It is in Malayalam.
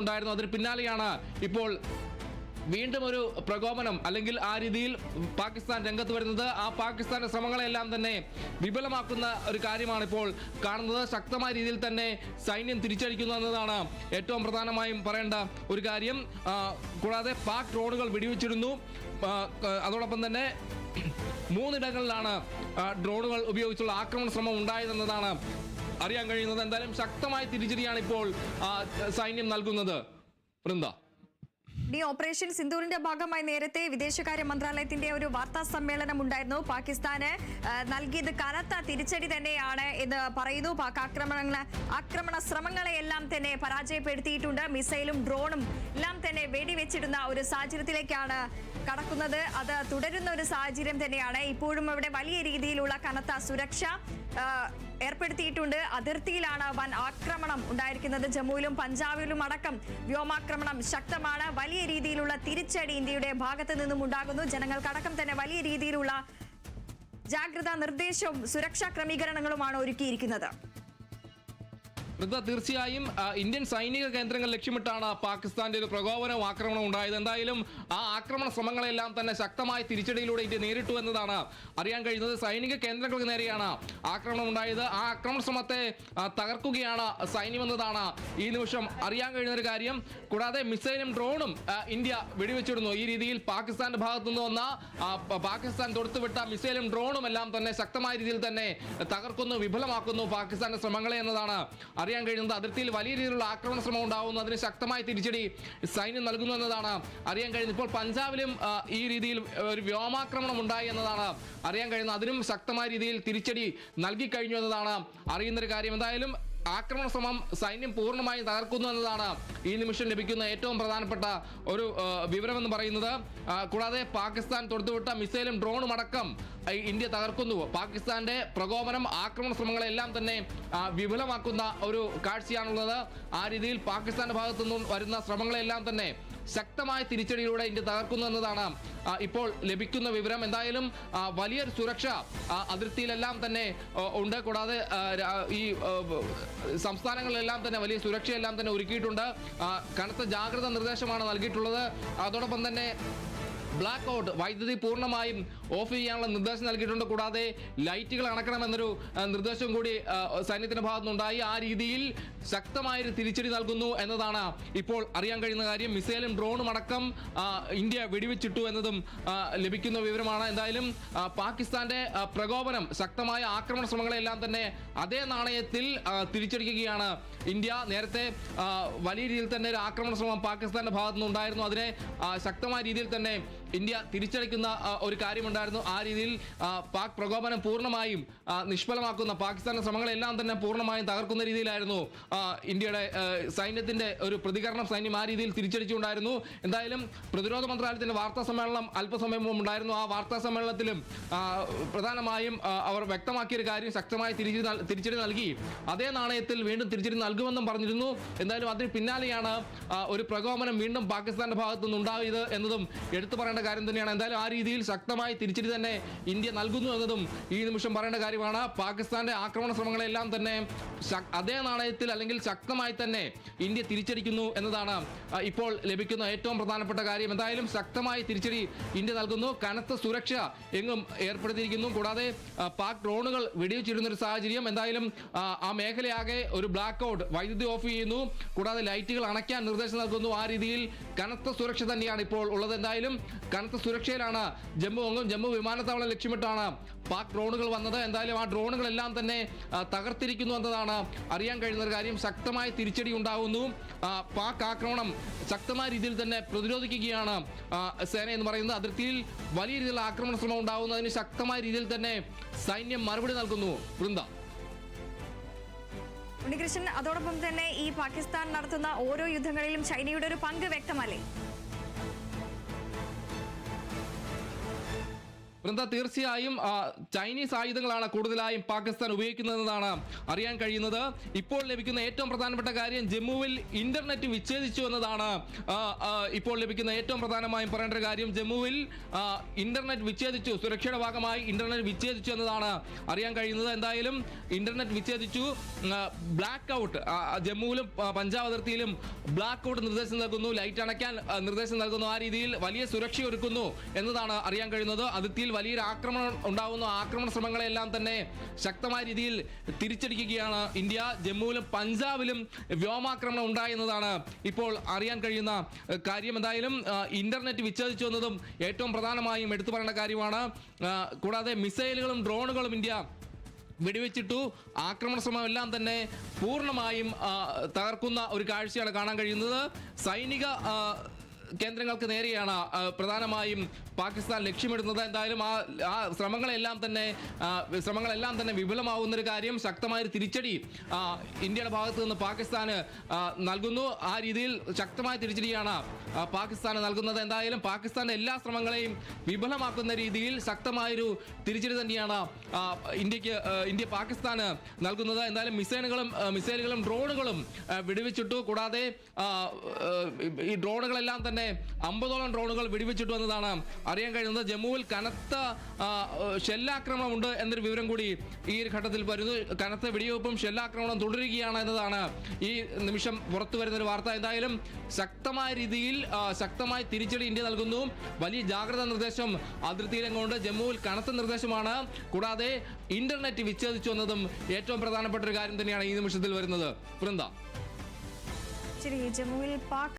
ഉണ്ടായിരുന്നു. അതിന് പിന്നാലെയാണ് ഇപ്പോൾ വീണ്ടും ഒരു പ്രകോപനം അല്ലെങ്കിൽ ആ രീതിയിൽ പാകിസ്ഥാൻ രംഗത്ത് വരുന്നത്. ആ പാകിസ്ഥാന്റെ ശ്രമങ്ങളെല്ലാം തന്നെ വിപുലമാക്കുന്ന ഒരു കാര്യമാണ് ഇപ്പോൾ കാണുന്നത്. ശക്തമായ രീതിയിൽ തന്നെ സൈന്യം തിരിച്ചടിക്കുന്നു എന്നതാണ് ഏറ്റവും പ്രധാനമായും പറയേണ്ട ഒരു കാര്യം. കൂടാതെ പാക് ഡ്രോണുകൾ വെടിവെച്ചിരുന്നു. അതോടൊപ്പം തന്നെ 3 ഇടങ്ങളിലാണ് ഡ്രോണുകൾ ഉപയോഗിച്ചുള്ള ആക്രമണ ശ്രമം ഉണ്ടായതെന്നതാണ് അറിയാൻ കഴിയുന്നത്. എന്തായാലും ശക്തമായ തിരിച്ചടിയാണ് ഇപ്പോൾ സൈന്യം നൽകുന്നത്. വൃന്ദ, ഓപ്പറേഷൻ സിന്ദൂറിന്റെ ഭാഗമായി നേരത്തെ വിദേശകാര്യ മന്ത്രാലയത്തിന്റെ ഒരു വാർത്താ സമ്മേളനം ഉണ്ടായിരുന്നു. പാകിസ്ഥാന് നൽകിയത് കനത്ത തിരിച്ചടി തന്നെയാണ് എന്ന് പറയുന്നു. പാക് ആക്രമണ ശ്രമങ്ങളെയെല്ലാം തന്നെ പരാജയപ്പെടുത്തിയിട്ടുണ്ട്. മിസൈലും ഡ്രോണും എല്ലാം തന്നെ വെടിവെച്ചിടുന്ന ഒരു സാഹചര്യത്തിലേക്കാണ് കടക്കുന്നത്. അത് തുടരുന്ന ഒരു സാഹചര്യം തന്നെയാണ്. ഇപ്പോഴും അവിടെ വലിയ രീതിയിലുള്ള കനത്ത സുരക്ഷ ഏർപ്പെടുത്തിയിട്ടുണ്ട്. അതിർത്തിയിലാണ് വൻ ആക്രമണം ഉണ്ടായിരിക്കുന്നത്. ജമ്മുവിലും പഞ്ചാബിലും അടക്കം വ്യോമാക്രമണം ശക്തമാണ്. വലിയ രീതിയിലുള്ള തിരിച്ചടി ഇന്ത്യയുടെ ഭാഗത്ത് നിന്നും ഉണ്ടാകുന്നു. ജനങ്ങൾക്കടക്കം തന്നെ വലിയ രീതിയിലുള്ള ജാഗ്രതാ നിർദ്ദേശവും സുരക്ഷാ ക്രമീകരണങ്ങളുമാണ് ഒരുക്കിയിരിക്കുന്നത്. തീർച്ചയായും ഇന്ത്യൻ സൈനിക കേന്ദ്രങ്ങൾ ലക്ഷ്യമിട്ടാണ് പാകിസ്ഥാന്റെ ഒരു പ്രകോപനവും ആക്രമണവും ഉണ്ടായത്. എന്തായാലും ആ ആക്രമണ ശ്രമങ്ങളെല്ലാം തന്നെ ശക്തമായ തിരിച്ചടിയിലൂടെ ഇന്ത്യ നേരിട്ടു എന്നതാണ് അറിയാൻ കഴിയുന്നത്. സൈനിക കേന്ദ്രങ്ങൾക്ക് നേരെയാണ് ആക്രമണം ഉണ്ടായത്. ആ ആക്രമണ ശ്രമത്തെ തകർക്കുകയാണ് സൈന്യം എന്നതാണ് ഈ നിമിഷം അറിയാൻ കഴിയുന്ന ഒരു കാര്യം. കൂടാതെ മിസൈലും ഡ്രോണും ഇന്ത്യ വെടിവെച്ചിടുന്നു. ഈ രീതിയിൽ പാകിസ്ഥാന്റെ ഭാഗത്തു നിന്ന് വന്ന പാകിസ്ഥാൻ തൊടുത്തുവിട്ട മിസൈലും ഡ്രോണും എല്ലാം തന്നെ ശക്തമായ രീതിയിൽ തന്നെ തകർക്കുന്നു, വിഫലമാക്കുന്നു പാകിസ്ഥാന്റെ ശ്രമങ്ങളെ എന്നതാണ് അറിയാൻ കഴിയുന്നത്. അതിർത്തിയിൽ വലിയ രീതിയിലുള്ള ആക്രമണ ശ്രമം ഉണ്ടാകുന്നു. അതിന് ശക്തമായ തിരിച്ചടി സൈന്യം നൽകുന്നു എന്നതാണ് അറിയാൻ കഴിയുന്നത്. ഇപ്പോൾ പഞ്ചാബിലും ഈ രീതിയിൽ ഒരു വ്യോമാക്രമണം ഉണ്ടായി എന്നതാണ് അറിയാൻ കഴിയുന്നത്. അതിനും ശക്തമായ രീതിയിൽ തിരിച്ചടി നൽകിക്കഴിഞ്ഞു എന്നതാണ് അറിയുന്നൊരു കാര്യം. എന്തായാലും ആക്രമണ ശ്രമം സൈന്യം പൂർണ്ണമായും തകർക്കുന്നു എന്നതാണ് ഈ നിമിഷം ലഭിക്കുന്ന ഏറ്റവും പ്രധാനപ്പെട്ട ഒരു വിവരമെന്ന് പറയുന്നത്. കൂടാതെ പാകിസ്ഥാൻ തൊടുത്തുവിട്ട മിസൈലും ഡ്രോണും അടക്കം ഇന്ത്യ തകർക്കുന്നു. പാകിസ്ഥാന്റെ പ്രകോപനം, ആക്രമണ ശ്രമങ്ങളെല്ലാം തന്നെ വിഫലമാക്കുന്ന ഒരു കാഴ്ചയാണുള്ളത്. ആ രീതിയിൽ പാകിസ്ഥാന്റെ ഭാഗത്തു നിന്നും വരുന്ന ശ്രമങ്ങളെല്ലാം തന്നെ ശക്തമായ തിരിച്ചടിയിലൂടെ ഇന്ത്യ തകർക്കുന്നു എന്നതാണ് ഇപ്പോൾ ലഭിക്കുന്ന വിവരം. എന്തായാലും വലിയൊരു സുരക്ഷ അതിർത്തിയിലെല്ലാം തന്നെ ഉണ്ട്. കൂടാതെ ഈ സംസ്ഥാനങ്ങളിലെല്ലാം തന്നെ വലിയ സുരക്ഷയെല്ലാം തന്നെ ഒരുക്കിയിട്ടുണ്ട്. കനത്ത ജാഗ്രതാ നിർദ്ദേശമാണ് നൽകിയിട്ടുള്ളത്. അതോടൊപ്പം തന്നെ ബ്ലാക്ക് ഔട്ട്, വൈദ്യുതി പൂർണ്ണമായും ഓഫ് ചെയ്യാനുള്ള നിർദ്ദേശം നൽകിയിട്ടുണ്ട്. കൂടാതെ ലൈറ്റുകൾ അണക്കണമെന്നൊരു നിർദ്ദേശം കൂടി സൈന്യത്തിന്റെ ഭാഗത്തുനിന്നുണ്ടായി. ആ രീതിയിൽ ശക്തമായൊരു തിരിച്ചടി നൽകുന്നു എന്നതാണ് ഇപ്പോൾ അറിയാൻ കഴിയുന്ന കാര്യം. മിസൈലും ഡ്രോണും അടക്കം ഇന്ത്യ വെടിവെച്ചിട്ടു എന്നതും ലഭിക്കുന്ന വിവരമാണ്. എന്തായാലും പാകിസ്ഥാന്റെ പ്രകോപനം, ശക്തമായ ആക്രമണ ശ്രമങ്ങളെല്ലാം തന്നെ അതേ നാണയത്തിൽ തിരിച്ചടിക്കുകയാണ് ഇന്ത്യ. നേരത്തെ വലിയ രീതിയിൽ തന്നെ ഒരു ആക്രമണ ശ്രമം പാകിസ്ഥാന്റെ ഭാഗത്തുനിന്നുണ്ടായിരുന്നു. അതിനെ ശക്തമായ രീതിയിൽ തന്നെ ഇന്ത്യ തിരിച്ചടിക്കുന്ന ഒരു കാര്യമുണ്ടായിരുന്നു. ആ രീതിയിൽ പാക് പ്രകോപനം പൂർണ്ണമായും നിഷ്ഫലമാക്കുന്ന, പാകിസ്ഥാന്റെ ശ്രമങ്ങളെല്ലാം തന്നെ പൂർണ്ണമായും തകർക്കുന്ന രീതിയിലായിരുന്നു ഇന്ത്യയുടെ സൈന്യത്തിന്റെ ഒരു പ്രതികരണം. സൈന്യം ആ രീതിയിൽ തിരിച്ചടിച്ചുകൊണ്ടായിരുന്നു. എന്തായാലും പ്രതിരോധ മന്ത്രാലയത്തിന്റെ വാർത്താ സമ്മേളനം അല്പസമയം മുമ്പ് ഉണ്ടായിരുന്നു. ആ വാർത്താ സമ്മേളനത്തിലും പ്രധാനമായും അവർ വ്യക്തമാക്കിയൊരു കാര്യം, ശക്തമായ തിരിച്ചടി നൽകി അതേ നാണയത്തിൽ വീണ്ടും തിരിച്ചടി നൽകുമെന്നും പറഞ്ഞിരുന്നു. എന്തായാലും അതിന് പിന്നാലെയാണ് ഒരു പ്രകോപനം വീണ്ടും പാകിസ്ഥാന്റെ ഭാഗത്തു നിന്നുണ്ടായത് എന്നതും എടുത്തു പറയേണ്ട കാര്യം തന്നെയാണ്. എന്തായാലും ആ രീതിയിൽ ശക്തമായ തിരിച്ചടി തന്നെ ഇന്ത്യ നൽകുന്നു എന്നതും ഈ നിമിഷം പറയേണ്ട കാര്യമാണ്. പാകിസ്ഥാന്റെ ആക്രമണ ശ്രമങ്ങളെല്ലാം തന്നെ അതേ നാണയത്തിൽ അല്ലെങ്കിൽ ശക്തമായി തന്നെ ഇന്ത്യ തിരിച്ചടിക്കുന്നു എന്നതാണ് ഇപ്പോൾ ലഭിക്കുന്ന ഏറ്റവും പ്രധാനപ്പെട്ട കാര്യം. എന്തായാലും ശക്തമായ തിരിച്ചടി ഇന്ത്യ നൽകുന്നു. കനത്ത സുരക്ഷ എങ്ങും ഏർപ്പെടുത്തിയിരിക്കുന്നു. കൂടാതെ പാക് ഡ്രോണുകൾ വെടിവെച്ചിരുന്ന ഒരു സാഹചര്യം. എന്തായാലും ആ മേഖലയാകെ ഒരു ബ്ലാക്ക് ഔട്ട്, വൈദ്യുതി ഓഫ് ചെയ്യുന്നു. കൂടാതെ ലൈറ്റുകൾ അണയ്ക്കാൻ നിർദ്ദേശം നൽകുന്നു. ആ രീതിയിൽ കനത്ത സുരക്ഷ തന്നെയാണ് ഇപ്പോൾ ഉള്ളത്. എന്തായാലും കനത്ത സുരക്ഷയിലാണ് ജമ്മു വിമാനത്താവളം ലക്ഷ്യമിട്ടാണ് പാക് ഡ്രോണുകൾ വന്നത്. എന്തായാലും ആ ഡ്രോണുകളെല്ലാം തന്നെ തകർത്തിരിക്കുന്നു എന്നതാണ് അറിയാൻ കഴിയുന്ന ഒരു കാര്യം. ശക്തമായ തിരിച്ചടി ഉണ്ടാകുന്നു. പാക് ആക്രമണം ശക്തമായ രീതിയിൽ തന്നെ പ്രതിരോധിക്കുകയാണ് സേന എന്ന് പറയുന്നത്. അതിർത്തിയിൽ വലിയ രീതിയിലുള്ള ആക്രമണ ശ്രമം ഉണ്ടാകുന്നതിന് ശക്തമായ രീതിയിൽ തന്നെ സൈന്യം മറുപടി നൽകുന്നു. വൃന്ദ, ഉണ്ണികൃഷ്ണൻ, അതോടൊപ്പം തന്നെ ഈ പാകിസ്ഥാൻ നടത്തുന്ന ഓരോ യുദ്ധങ്ങളിലും ചൈനയുടെ ഒരു പങ്ക് വ്യക്തമല്ലേ? വൃന്ദ, തീർച്ചയായും ചൈനീസ് ആയുധങ്ങളാണ് കൂടുതലായും പാകിസ്ഥാൻ ഉപയോഗിക്കുന്നതെന്നാണ് അറിയാൻ കഴിയുന്നത്. ഇപ്പോൾ ലഭിക്കുന്ന ഏറ്റവും പ്രധാനപ്പെട്ട കാര്യം ജമ്മുവിൽ ഇന്റർനെറ്റ് വിച്ഛേദിച്ചു എന്നതാണ്. ഇപ്പോൾ ലഭിക്കുന്ന ഏറ്റവും പ്രധാനമായും പറയേണ്ട ഒരു കാര്യം ജമ്മുവിൽ ഇന്റർനെറ്റ് വിച്ഛേദിച്ചു, സുരക്ഷയുടെ ഭാഗമായി ഇന്റർനെറ്റ് വിച്ഛേദിച്ചു എന്നതാണ് അറിയാൻ കഴിയുന്നത്. എന്തായാലും ഇന്റർനെറ്റ് വിച്ഛേദിച്ചു. ബ്ലാക്ക് ഔട്ട് ജമ്മുവിലും പഞ്ചാബ് അതിർത്തിയിലും ബ്ലാക്ക് ഔട്ട് നിർദ്ദേശം നൽകുന്നു, ലൈറ്റ് അണയ്ക്കാൻ നിർദ്ദേശം നൽകുന്നു. ആ രീതിയിൽ വലിയ സുരക്ഷ ഒരുക്കുന്നു എന്നതാണ് അറിയാൻ കഴിയുന്നത്. അതിർത്തിയിൽ വലിയൊരു ആക്രമണം ഉണ്ടാകുന്നു. ആക്രമണ ശ്രമങ്ങളെല്ലാം തന്നെ ശക്തമായ രീതിയിൽ തിരിച്ചടിക്കുകയാണ് ഇന്ത്യ. ജമ്മുവിലും പഞ്ചാബിലും വ്യോമാക്രമണം ഉണ്ടായി എന്നതാണ് ഇപ്പോൾ അറിയാൻ കഴിയുന്ന കാര്യം. എന്തായാലും ഇന്റർനെറ്റ് വിച്ഛേദിച്ചു എന്നതും ഏറ്റവും പ്രധാനമായും എടുത്തു പറയേണ്ട കാര്യമാണ്. കൂടാതെ മിസൈലുകളും ഡ്രോണുകളും ഇന്ത്യ വെടിവെച്ചിട്ടു. ആക്രമണ ശ്രമം എല്ലാം തന്നെ പൂർണ്ണമായും തകർക്കുന്ന ഒരു കാഴ്ചയാണ് കാണാൻ കഴിയുന്നത്. സൈനിക കേന്ദ്രങ്ങൾക്ക് നേരെയാണ് പ്രധാനമായും പാകിസ്ഥാൻ ലക്ഷ്യമിടുന്നത്. എന്തായാലും ആ ശ്രമങ്ങളെല്ലാം തന്നെ വിഫലമാവുന്ന ഒരു കാര്യം. ശക്തമായൊരു തിരിച്ചടി ഇന്ത്യയുടെ ഭാഗത്ത് നിന്ന് പാകിസ്ഥാന് നൽകുന്നു. ആ രീതിയിൽ ശക്തമായ തിരിച്ചടിയാണ് പാകിസ്ഥാന് നൽകുന്നത്. എന്തായാലും പാകിസ്ഥാന്റെ എല്ലാ ശ്രമങ്ങളെയും വിഫലമാക്കുന്ന രീതിയിൽ ശക്തമായൊരു തിരിച്ചടി തന്നെയാണ് ഇന്ത്യ പാകിസ്ഥാന് നൽകുന്നത്. എന്തായാലും മിസൈലുകളും ഡ്രോണുകളും വെടിവെച്ചിട്ടു. കൂടാതെ ഈ ഡ്രോണുകളെല്ലാം തന്നെ 50ഓളം ഡ്രോണുകൾ വെടിവെച്ചിട്ടു എന്നതാണ് അറിയാൻ കഴിയുന്നത്. ജമ്മുവിൽ കനത്ത ഷെല്ലാക്രമണം ഉണ്ട് എന്നൊരു വിവരം കൂടി ഈ ഒരു ഘട്ടത്തിൽ വരുന്നു. കനത്ത വെടിവെപ്പും ഷെല്ലാക്രമണം തുടരുകയാണ് എന്നതാണ് ഈ നിമിഷം പുറത്തു വരുന്ന ഒരു വാർത്ത. എന്തായാലും ശക്തമായ രീതിയിൽ ശക്തമായ തിരിച്ചടി ഇന്ത്യ നൽകുന്നു. വലിയ ജാഗ്രതാ നിർദ്ദേശം അതിർത്തിയിലെങ്ങുണ്ട്. ജമ്മുവിൽ കനത്ത നിർദ്ദേശമാണ്. കൂടാതെ ഇന്റർനെറ്റ് വിച്ഛേദിച്ചു എന്നതും ഏറ്റവും പ്രധാനപ്പെട്ട ഒരു കാര്യം തന്നെയാണ് ഈ നിമിഷത്തിൽ വരുന്നത്. വൃന്ദ, ശരി, ജമ്മുവിൽ പാക്